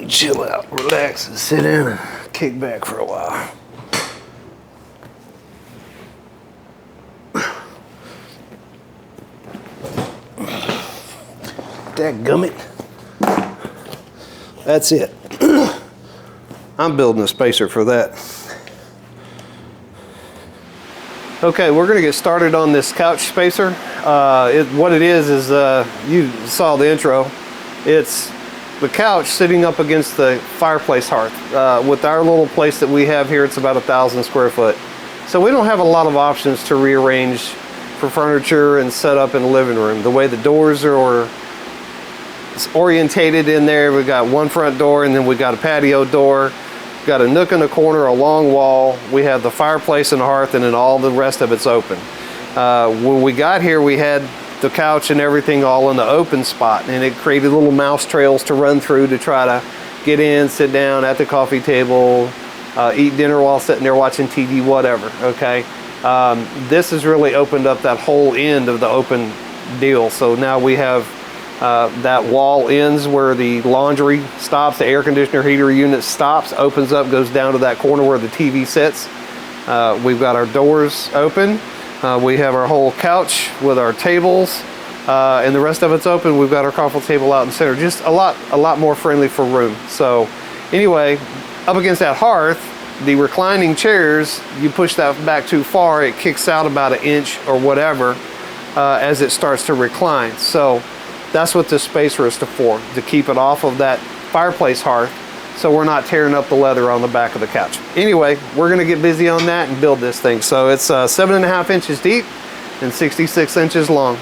chill out, relax, and sit down and kick back for a while. Dadgummit. That's it. I'm building a spacer for that. Okay, we're gonna get started on this couch spacer. What it is you saw the intro. It's the couch sitting up against the fireplace hearth. With our little place that we have here, it's about 1,000 square foot. So we don't have a lot of options to rearrange for furniture and set up in the living room. The way the doors are orientated in there, we've got one front door and then we got a patio door. Got a nook in the corner, a long wall. We have the fireplace and the hearth, and then all the rest of it's open. When we got here, we had the couch and everything all in the open spot, and it created little mouse trails to run through to try to get in, sit down at the coffee table, eat dinner while sitting there watching TV, whatever, okay? This has really opened up that whole end of the open deal. So now we have that wall ends where the laundry stops, the air conditioner heater unit stops, opens up, goes down to that corner where the TV sits. We've got our doors open. We have our whole couch with our tables, and the rest of it's open. We've got our coffee table out in the center. Just a lot more friendly for room. So anyway, up against that hearth, the reclining chairs, you push that back too far, it kicks out about 1 inch or whatever as it starts to recline. So that's what this spacer is for, to keep it off of that fireplace hearth so we're not tearing up the leather on the back of the couch. Anyway, we're gonna get busy on that and build this thing. So it's 7.5 inches deep and 66 inches long.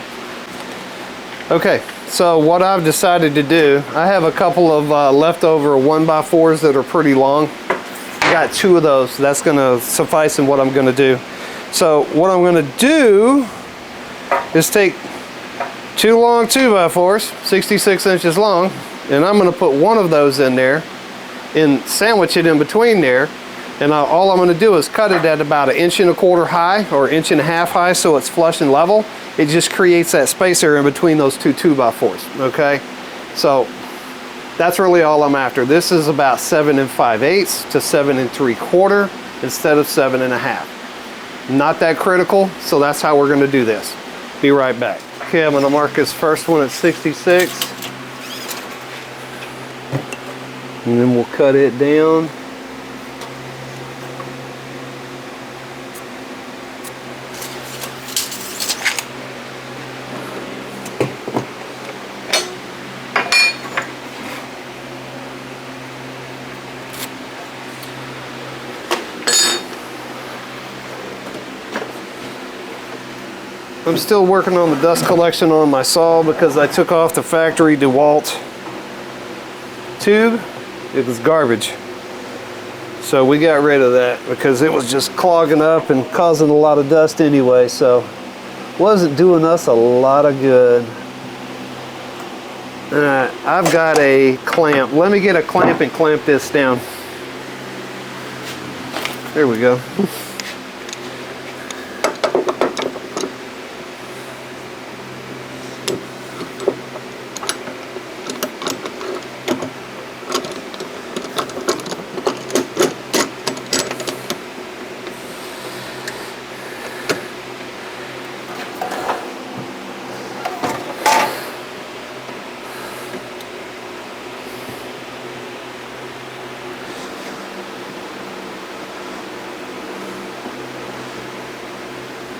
Okay, so what I've decided to do, I have a couple of leftover 1x4s that are pretty long. I got 2 of those, so that's gonna suffice in what I'm gonna do. So what I'm gonna do is take 2 long 2x4s, 66 inches long, and I'm going to put one of those in there and sandwich it in between there. And all I'm going to do is cut it at about 1.25 inches high or 1.5 inches high so it's flush and level. It just creates that spacer in between those 2 2x4s, okay? So that's really all I'm after. This is about 7 5/8 to 7 3/4 instead of 7 1/2. Not that critical, so that's how we're going to do this. Be right back. Okay, I'm gonna mark this first one at 66. And then we'll cut it down. I'm still working on the dust collection on my saw because I took off the factory DeWalt tube. It was garbage. So we got rid of that because it was just clogging up and causing a lot of dust anyway, so wasn't doing us a lot of good. Alright, I've got a clamp. Let me get a clamp and clamp this down. There we go.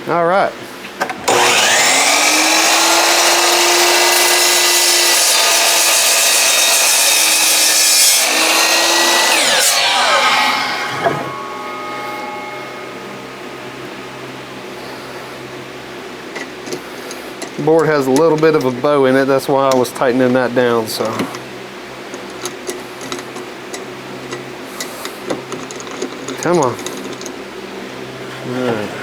All right. The board has a little bit of a bow in it, that's why I was tightening that down, so. Come on. All right.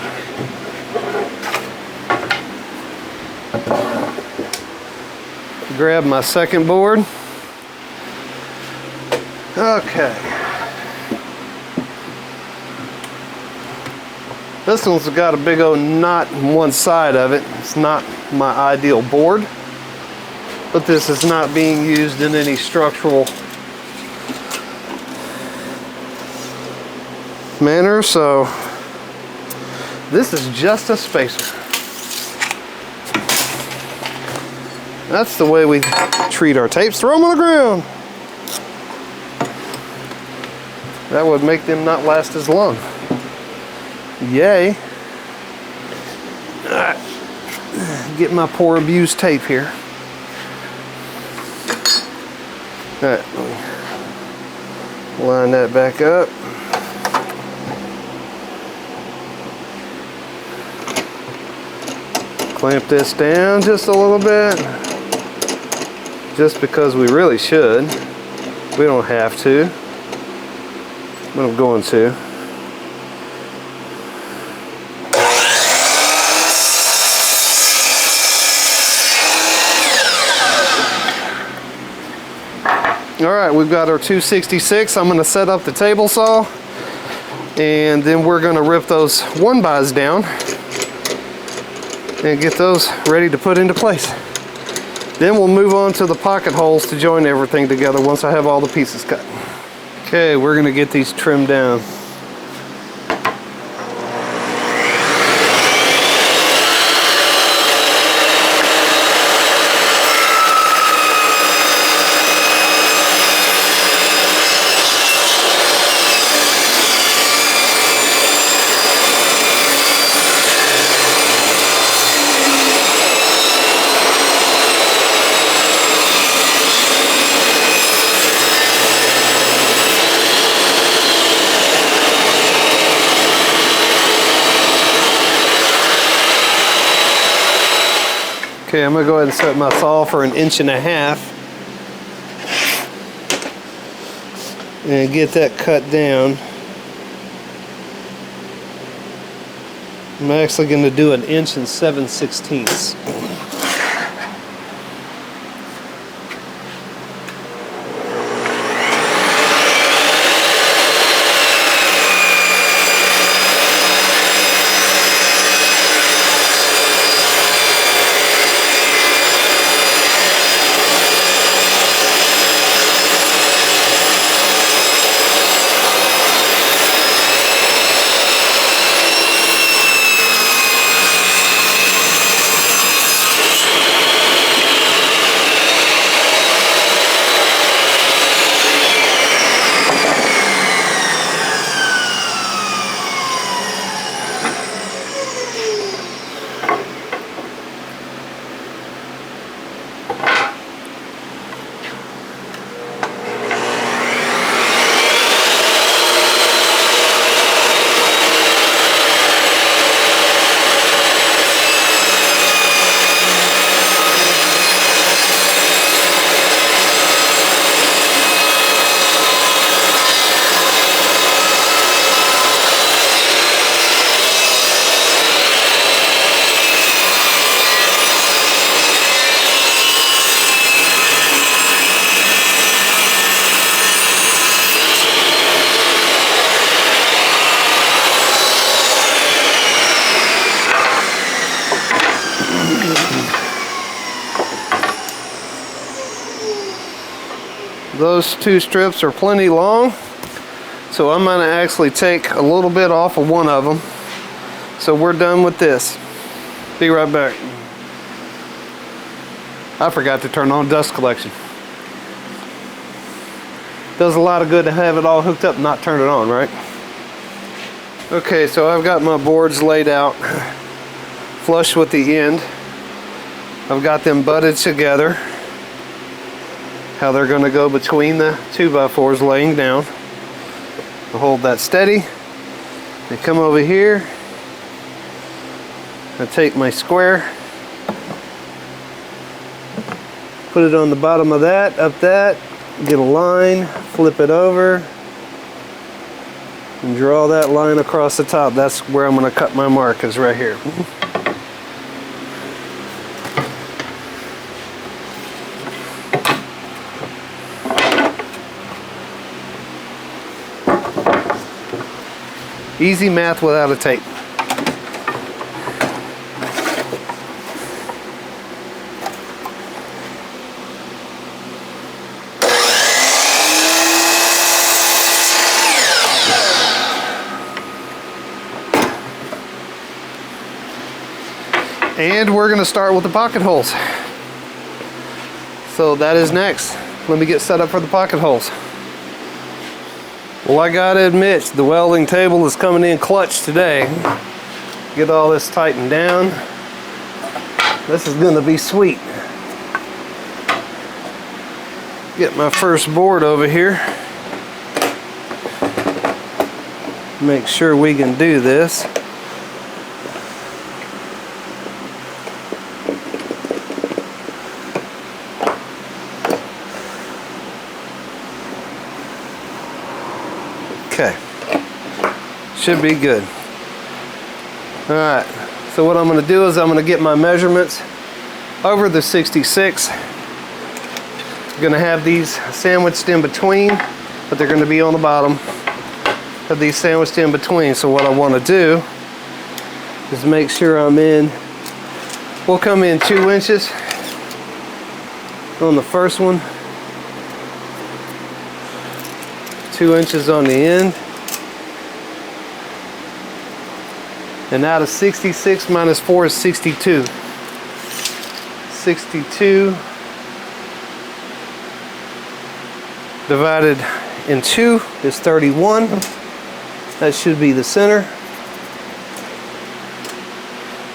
Grab my second board. Okay. This one's got a big old knot in one side of it. It's not my ideal board, but this is not being used in any structural manner. So this is just a spacer. That's the way we treat our tapes. Throw them on the ground. That would make them not last as long. Yay. Alright. Get my poor abused tape here. Alright. Line that back up. Clamp this down just a little bit. Just because we really should. We don't have to. But I'm going to. Alright, we've got our 266. I'm going to set up the table saw. And then we're going to rip those 1-bys down. And get those ready to put into place. Then we'll move on to the pocket holes to join everything together once I have all the pieces cut. Okay, we're going to get these trimmed down. Okay, I'm going to go ahead and set my saw for 1.5 inches and get that cut down. I'm actually going to do 1 7/16 inches. Those 2 strips are plenty long, so I'm going to actually take a little bit off of one of them. So we're done with this. Be right back. I forgot to turn on dust collection. Does a lot of good to have it all hooked up and not turn it on, right? Okay, so I've got my boards laid out flush with the end. I've got them butted together. How they're going to go between the 2x4s laying down. I'll hold that steady. I come over here. I take my square, put it on the bottom of that, up that, get a line, flip it over, and draw that line across the top. That's where I'm going to cut my mark, is right here. Easy math without a tape. And we're gonna start with the pocket holes. So that is next. Let me get set up for the pocket holes. Well, I gotta admit, the welding table is coming in clutch today. Get all this tightened down. This is gonna be sweet. Get my first board over here. Make sure we can do this. Okay, should be good. All right, so what I'm gonna do is I'm gonna get my measurements over the 66. I'm gonna have these sandwiched in between, but they're gonna be on the bottom. Have these sandwiched in between. So what I wanna do is make sure I'm in, we'll come in 2 inches on the first one. 2 inches on the end. And out of 66 minus 4 is 62. 62 divided in 2 is 31. That should be the center.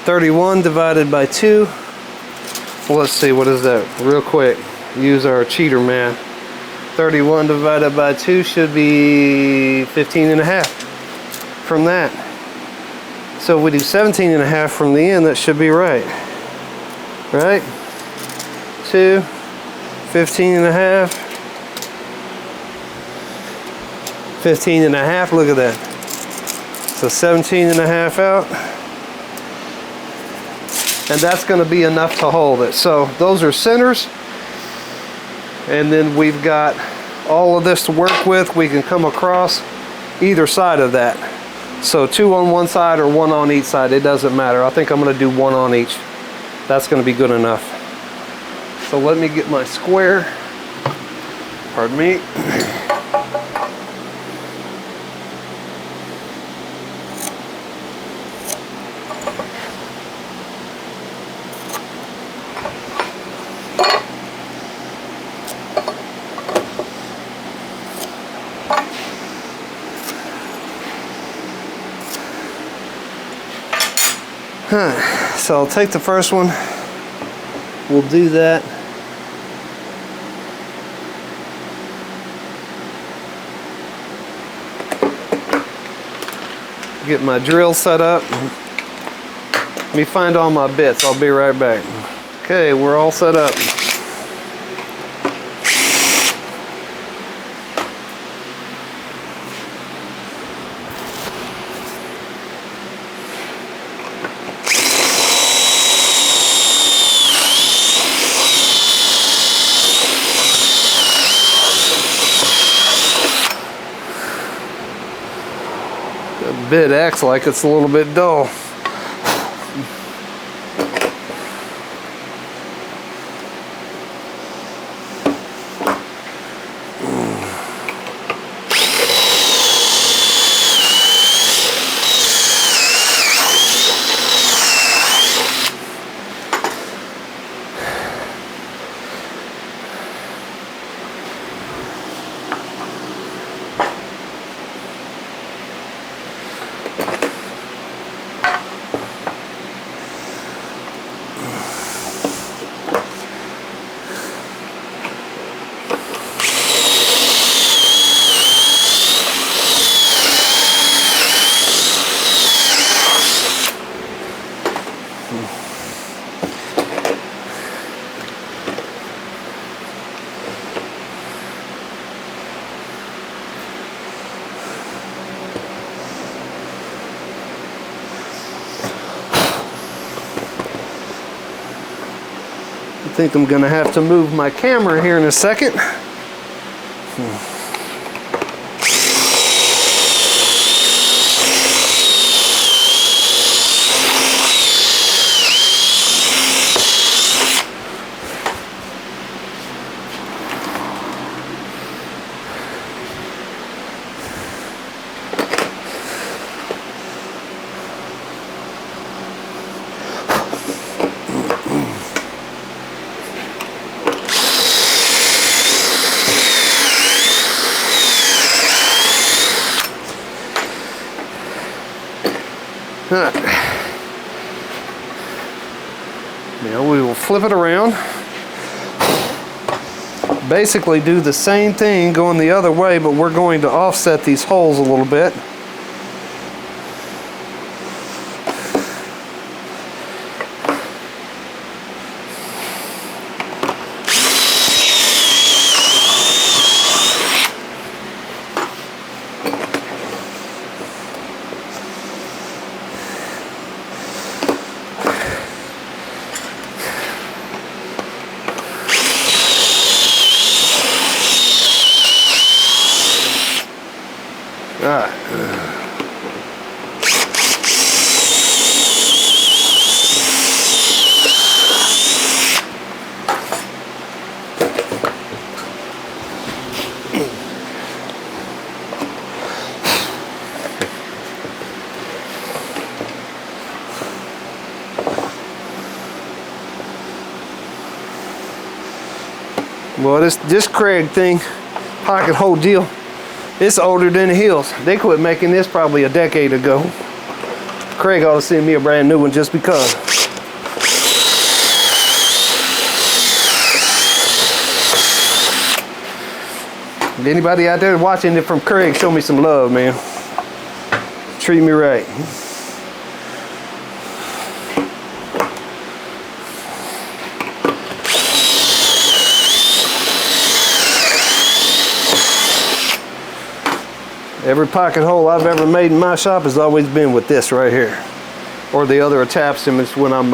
31 divided by 2. Well, let's see, what is that? Real quick. Use our cheater man. 31 divided by 2 should be 15 and a half from that. So if we do 17 and a half from the end, that should be right. Right? 2, 15 and a half. 15 and a half, look at that. So 17 and a half out. And that's going to be enough to hold it. So those are centers. And then we've got all of this to work with. We can come across either side of that. So 2 on one side or 1 on each side, it doesn't matter. I think I'm gonna do 1 on each. That's gonna be good enough. So let me get my square. Pardon me. So I'll take the first one. We'll do that. Get my drill set up. Let me find all my bits. I'll be right back. Okay, we're all set up. Bit acts like it's a little bit dull. I think I'm gonna have to move my camera here in a second. Now we will flip it around. Basically do the same thing going the other way, but we're going to offset these holes a little bit. Well, this Craig thing, pocket hole deal, it's older than the hills. They quit making this probably a decade ago. Craig ought to send me a brand new one just because. Anybody out there watching it from Craig, show me some love, man. Treat me right. Every pocket hole I've ever made in my shop has always been with this right here, or the other attachments when I'm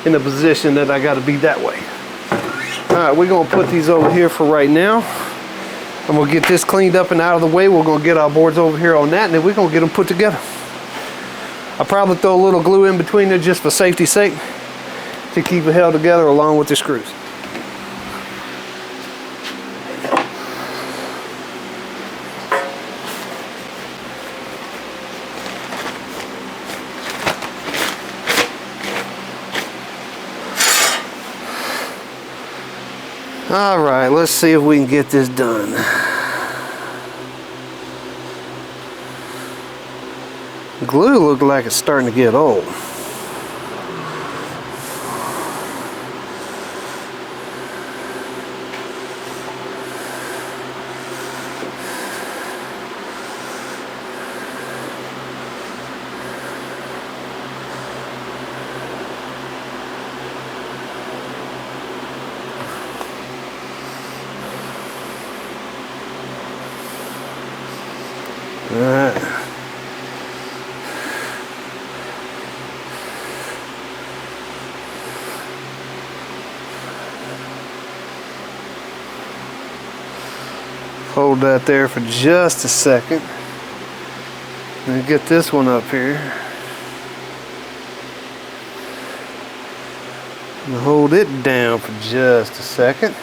in a position that I got to be that way. All right, we're gonna put these over here for right now, and we'll get this cleaned up and out of the way. We're gonna get our boards over here on that, and then we're gonna get them put together. I'll probably throw a little glue in between there just for safety's sake to keep it held together along with the screws. All right, let's see if we can get this done. Glue looks like it's starting to get old. All right. Hold that there for just a second. And get this one up here. And hold it down for just a second.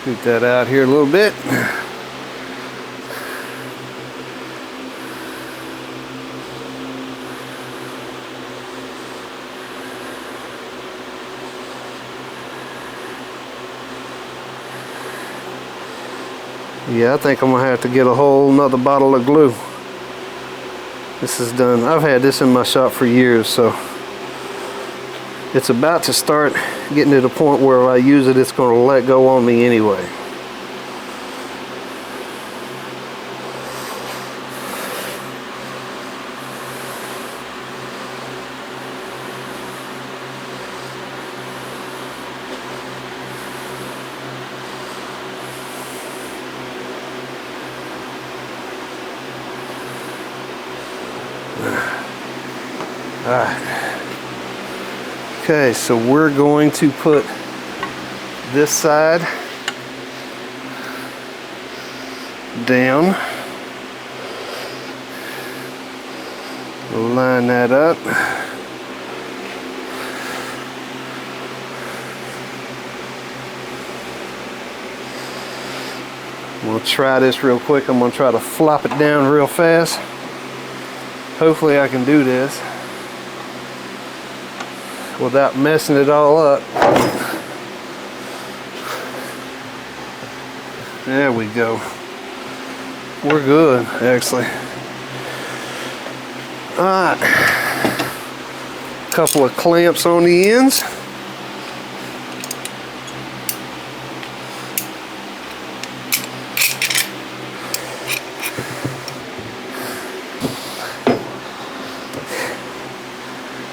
Scoot that out here a little bit. Yeah, I think I'm gonna have to get a whole nother bottle of glue. This is done. I've had this in my shop for years, so it's about to start getting to the point where if I use it, it's going to let go on me anyway. All right. Okay, so we're going to put this side down, line that up. We'll try this real quick. I'm gonna try to flop it down real fast. Hopefully I can do this without messing it all up. There we go. We're good, actually. All right. Couple of clamps on the ends.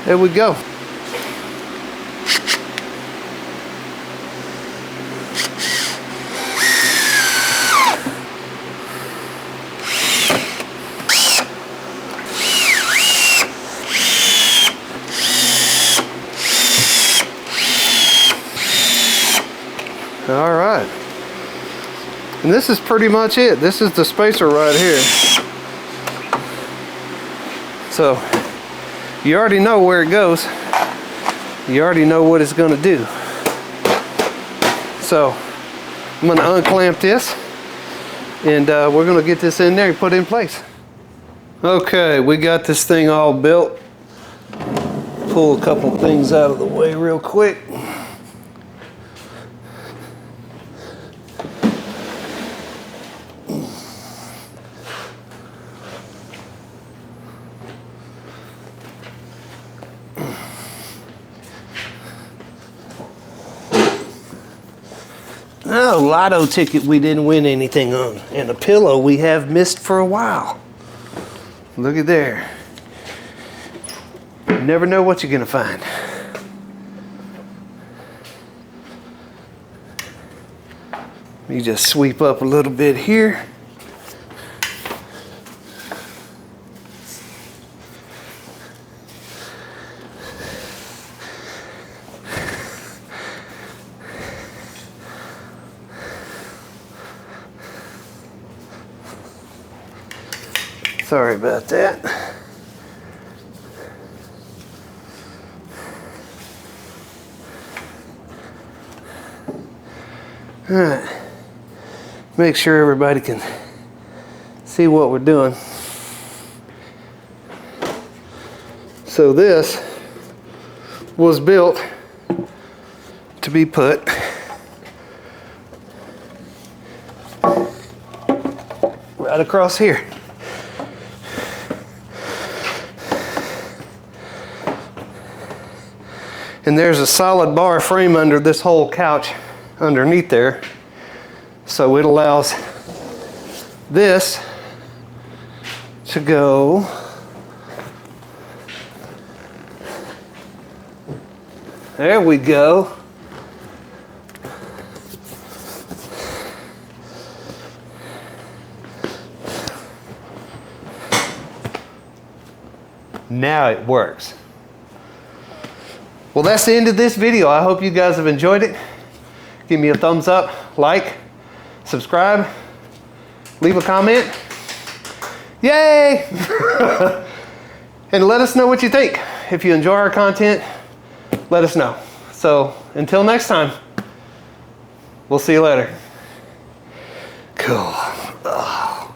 There we go. All right. And this is pretty much it. This is the spacer right here. So you already know where it goes. You already know what it's going to do. So I'm going to unclamp this, and we're going to get this in there and put it in place. Okay, we got this thing all built. Pull a couple things out of the way real quick. Oh, lotto ticket we didn't win anything on. And a pillow we have missed for a while. Look at there. You never know what you're gonna find. You just sweep up a little bit here. Sorry about that. All right. Make sure everybody can see what we're doing. So this was built to be put right across here. And there's a solid bar frame under this whole couch underneath there. So it allows this to go there we go. Now it works. Well, that's the end of this video. I hope you guys have enjoyed it. Give me a thumbs up, like, subscribe, leave a comment. Yay! And let us know what you think. If you enjoy our content, let us know. So until next time, we'll see you later. Cool. Oh.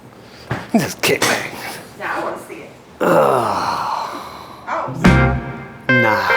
Just kick back. Now I want to see it. Oh. Oh. Nah.